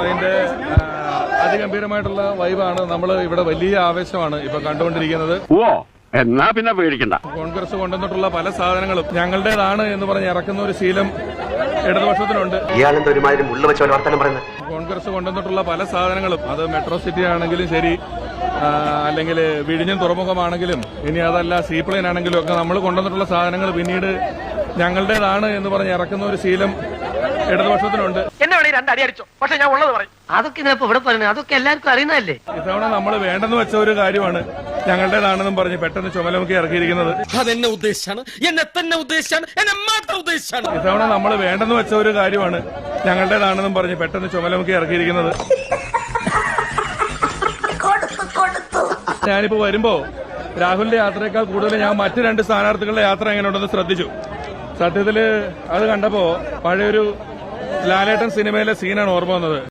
അതിന്റെ അതിഗംഭീരമായിട്ടുള്ള വൈബാണ്. നമ്മൾ ഇവിടെ വലിയ ആവേശമാണ് ഇപ്പൊ കണ്ടുകൊണ്ടിരിക്കുന്നത്. എന്നാ പിന്നെ പേടിക്കണ്ട. കോൺഗ്രസ് കൊണ്ടുവന്നിട്ടുള്ള പല സാധനങ്ങളും ഞങ്ങളുടേതാണ് എന്ന് പറഞ്ഞ് ഇറക്കുന്ന ഒരു ശീലം ഇടതുപക്ഷത്തിനുണ്ട്. കോൺഗ്രസ് കൊണ്ടുവന്നിട്ടുള്ള പല സാധനങ്ങളും അത് മെട്രോ സിറ്റി ആണെങ്കിലും ശരി, അല്ലെങ്കിൽ വിഴിഞ്ഞം തുറമുഖമാണെങ്കിലും, ഇനി അതല്ല സീപ്ലെയിൻ ആണെങ്കിലും ഒക്കെ നമ്മൾ കൊണ്ടുവന്നിട്ടുള്ള സാധനങ്ങൾ പിന്നീട് ഞങ്ങളുടേതാണ് എന്ന് പറഞ്ഞ് ഇറക്കുന്ന ഒരു ശീലം ഇടതുപക്ഷത്തിനുണ്ട്. എന്നെ വേണേ രണ്ടടി അടിച്ചോ, പക്ഷെ ഞാൻ ഉള്ളത് പറയും. അതൊക്കെ ഇവിടെ പറയുന്നത് അതൊക്കെ എല്ലാവർക്കും അറിയുന്നതല്ലേ. ഇത്തവണ നമ്മൾ വേണ്ടെന്ന് വെച്ച ഒരു കാര്യമാണ് ഞങ്ങളുടേതാണെന്നും പറഞ്ഞ് പെട്ടെന്ന് ചുമലമുക്കി ഇറക്കിയിരിക്കുന്നത്. അതെന്നെ ഉദ്ദേശിച്ചാണ്, എന്നെ തന്നെ ഉദ്ദേശിച്ചാണ്, എന്നെ മാത്രം ഉദ്ദേശിച്ചാണ്. ഇത്തവണ നമ്മൾ വേണ്ടെന്ന് വെച്ച ഒരു കാര്യമാണ് ഞങ്ങളുടേതാണെന്നും പറഞ്ഞ് പെട്ടെന്ന് ചുമലമുക്കി ഇറക്കിയിരിക്കുന്നത്. ഞാനിപ്പോ വരുമ്പോ രാഹുലിന്റെ യാത്രയേക്കാൾ കൂടുതൽ ഞാൻ മറ്റ് രണ്ട് സ്ഥാനാർത്ഥികളുടെ യാത്ര എങ്ങനെയുണ്ടെന്ന് ശ്രദ്ധിച്ചു. സത്യത്തില് അത് കണ്ടപ്പോ പഴയൊരു ലാലേട്ടൻ സിനിമയിലെ സീനാണ് ഓർമ്മ വന്നത്.